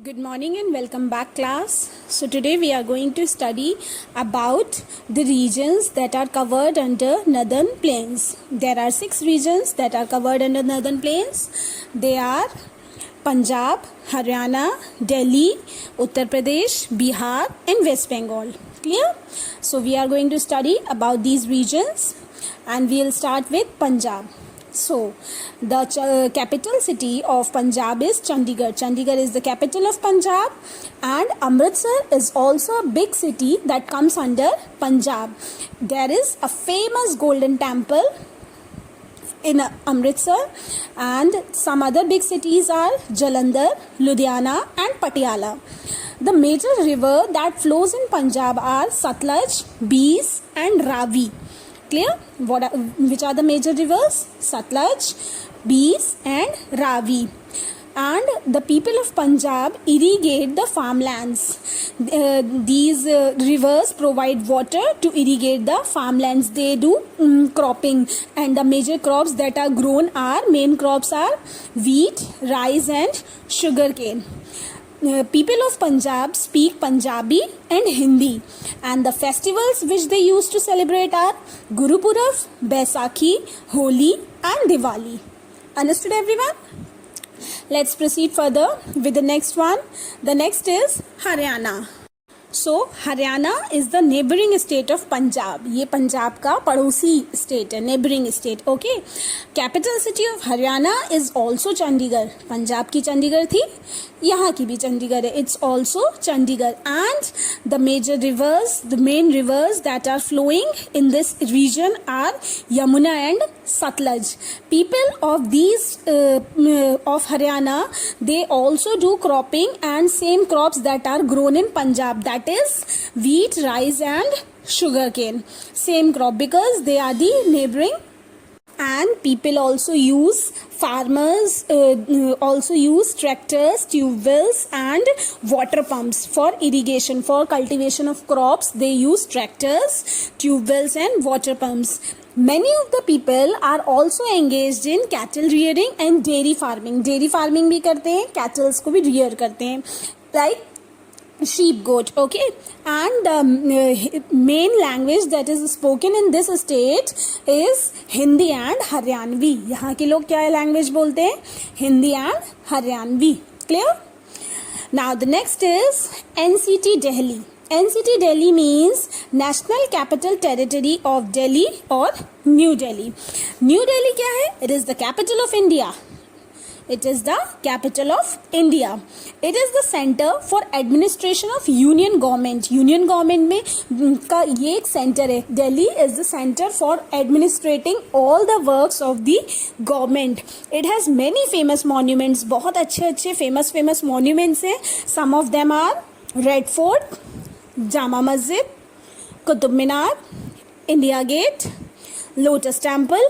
Good morning and welcome back, class. So today we are going to study about the regions that are covered under Northern Plains. There are 6 regions that are covered under Northern Plains. They are Punjab, Haryana, Delhi, Uttar Pradesh, Bihar and West Bengal. Clear? So we are going to study about these regions and we will start with Punjab. So, the capital city of Punjab is Chandigarh. Chandigarh is the capital of Punjab, and Amritsar is also a big city that comes under Punjab. There is a famous golden temple in Amritsar, and some other big cities are Jalandhar, Ludhiana and Patiala. The major river that flows in Punjab are Satluj, Beas and Ravi. Clear? Which are the major rivers? Satluj, Beas and Ravi. And the people of Punjab irrigate the farmlands. These rivers provide water to irrigate the farmlands. They do cropping, and the major crops that are grown are, main crops are wheat, rice and sugarcane. People of Punjab speak Punjabi and Hindi, and the festivals which they used to celebrate are Guru Purab, Baisakhi, Holi and Diwali. Understood, everyone? Let's proceed further with the next one. The next is Haryana. So Haryana is the neighboring state of Punjab. ये पंजाब का पड़ोसी state है, neighboring state. Okay. Capital city of Haryana is also Chandigarh. Punjab की चंडीगढ़ थी, यहाँ की भी चंडीगढ़ है. It's also Chandigarh. And the major rivers, the main rivers that are flowing in this region are Yamuna and Satluj. People of these of Haryana, they also do cropping and same crops that are grown in Punjab. That is wheat, rice and sugarcane. Same crop because they are the neighboring. And people also use, farmers also use tractors, tube wells and water pumps for irrigation. For cultivation of crops, they use tractors, tube wells and water pumps. Many of the people are also engaged in cattle rearing and dairy farming. Dairy farming भी करते हैं, cattle को भी rear करते हैं, like sheep, goat. Okay. And main language that is spoken in this state is Hindi and Haryanvi. यहाँ के लोग क्या language बोलते हैं? Hindi and Haryanvi. Clear? Now the next is NCT Delhi. NCT Delhi means National Capital Territory of Delhi or New Delhi. New Delhi क्या है? It is the capital of India. It is the capital of India. It is the center for administration of union government. Union government में का ये एक center है. Delhi is the center for administrating all the works of the government. It has many famous monuments. बहुत अच्छे famous monuments हैं. Some of them are Red Fort, Jama Masjid, Qutub Minar, India Gate, Lotus Temple,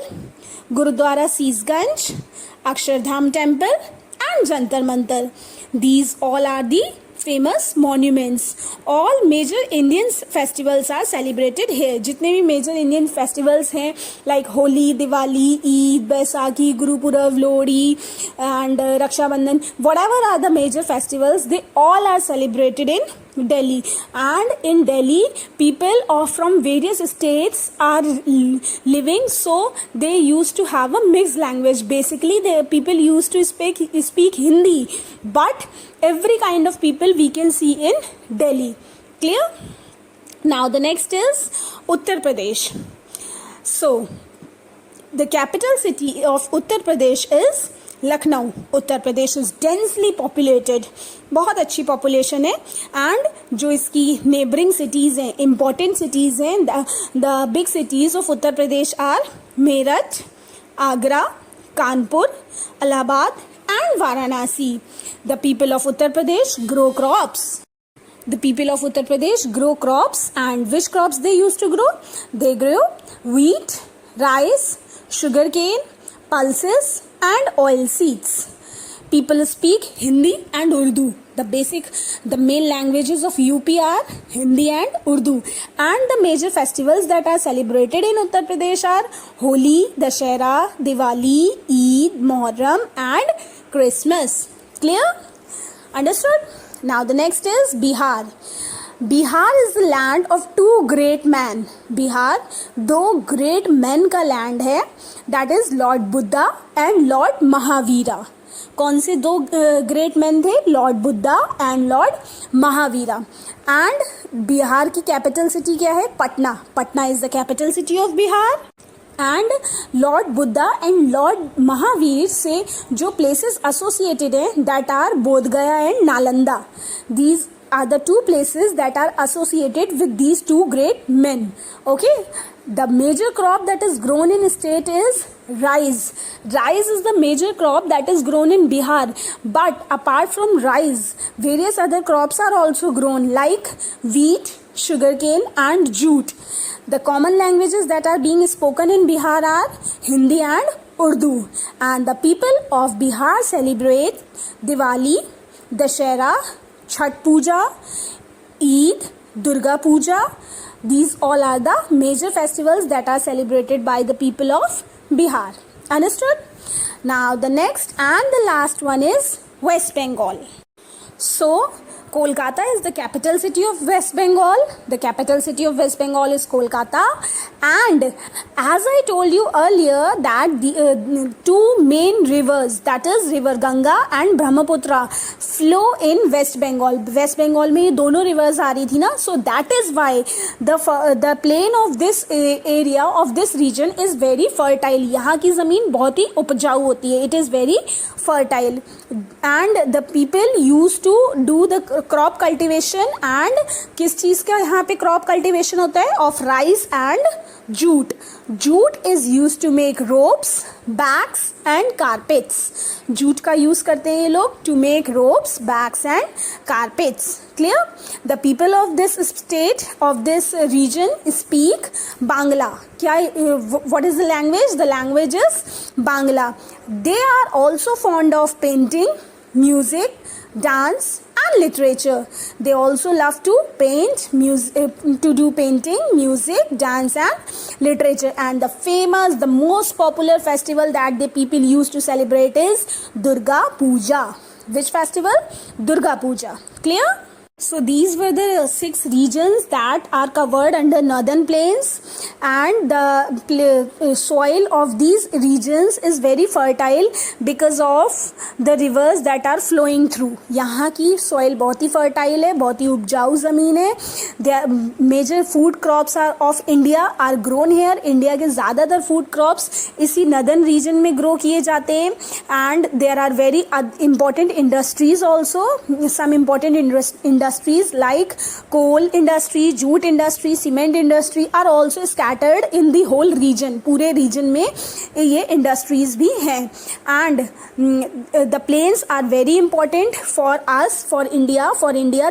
Gurudwara Sisganj, Akshardham Temple and Jantar Mantar. These all are the famous monuments. All major Indian festivals are celebrated here. जितने भी major Indian festivals हैं like Holi, Diwali, Eid, Baisakhi, Guru Purab, Lodi and Raksha Bandhan, whatever are the major festivals, they all are celebrated in Delhi. And in Delhi, people from various states are living, so they used to have a mixed language. Basically, the people used to speak Hindi, but every kind of people we can see in Delhi. Clear? Now the next is Uttar Pradesh. So the capital city of Uttar Pradesh is Lucknow. Uttar Pradesh is densely populated. बहुत अच्छी population है. And जो इसकी neighboring cities हैं, important cities हैं, the big cities of Uttar Pradesh are Meerut, Agra, Kanpur, Allahabad and Varanasi. The people of Uttar Pradesh grow crops. The people of Uttar Pradesh grow crops, and which crops they used to grow? They grow wheat, rice, sugarcane, pulses and oil seeds. People speak Hindi and Urdu. The main languages of UP are Hindi and Urdu. And the major festivals that are celebrated in Uttar Pradesh are Holi, Dashera, Diwali, Eid, Muharram and Christmas. Clear? Understood? Now the next is Bihar. Bihar is the land of two great men. Bihar दो great men का land है, that is Lord Buddha and Lord Mahavira. कौन से दो great man थे? Lord Buddha and Lord Mahavira. And Bihar की capital city क्या है? Patna. Patna is the capital city of Bihar. And Lord Buddha and Lord Mahavir से जो प्लेसेस एसोसिएटेड हैं that are Bodhgaya and Nalanda. These are the two places that are associated with these two great men. Okay, the major crop that is grown in state is rice. Rice is the major crop that is grown in Bihar, but apart from rice various other crops are also grown like wheat, sugarcane and jute. The common languages that are being spoken in Bihar are Hindi and Urdu, and the people of Bihar celebrate Diwali, Dashera, Chhat Puja, Eid, Durga Puja. These all are the major festivals that are celebrated by the people of Bihar. Understood? Now the next and the last one is West Bengal. So Kolkata is the capital city of West Bengal. The capital city of West Bengal is Kolkata. And as I told you earlier that the two main rivers, that is river Ganga and Brahmaputra, flow in West Bengal. West Bengal में ये दोनों rivers आ रही थी ना, so that is why the plain of this area of this region is very fertile. यहाँ की ज़मीन बहुत ही उपजाऊ होती है. It is very fertile, and the people used to do the crop cultivation. And किस चीज़ का यहाँ पे क्रॉप कल्टीवेशन होता है? Of rice and jute. Jute is use to make ropes, bags and carpets. Jute का यूज करते हैं ये लोग to make ropes, bags and carpets. Clear? The people of this state of this region speak Bangla. क्या? What is the language? The language is Bangla. They are also fond of painting, music, dance and literature. They also love to paint, to do painting, music, dance and literature. And the most popular festival that the people used to celebrate is Durga Puja. Which festival? Durga Puja. Clear? So these were the 6 regions that are covered under northern plains, and the soil of these regions is very fertile because of the rivers that are flowing through. यहाँ की soil बहुत ही fertile है, बहुत ही उपजाऊ ज़मीन है. The major food crops of India are grown here. India के ज़्यादातर food crops इसी northern region में grow किए जाते हैं. And there are very important industries also. Some important industries like coal industry, jute industry, cement industry are also scattered in the whole region. पूरे region में ये industries भी हैं. And the plains are very important for us, for India.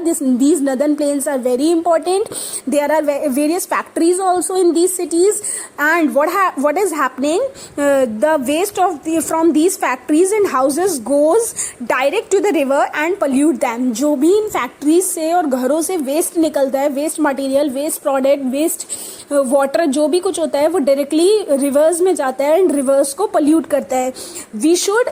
These northern plains are very important. There are various factories also in these cities. And what is happening? The waste from these factories and houses goes direct to the river and pollute them. जो भी इन factories से और घरों से waste निकलता है, waste material, waste product, waste water, जो भी कुछ होता है वो डायरेक्टली रिवर्स में जाता है एंड रिवर्स को पोल्यूट करता है. We should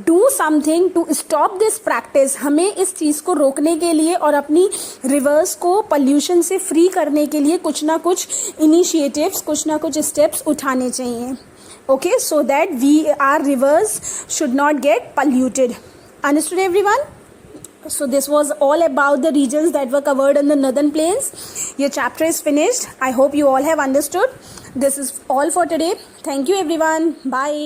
do something to stop this practice. हमें इस चीज़ को रोकने के लिए और अपनी रिवर्स को पोल्यूशन से फ्री करने के लिए कुछ ना कुछ इनिशिएटिव्स, कुछ ना कुछ स्टेप्स उठाने चाहिए. Okay, so that our rivers should not get polluted. Understood everyone? So this was all about the regions that were covered in the northern plains. Your chapter is finished. I hope you all have understood. This is all for today. Thank you everyone. Bye.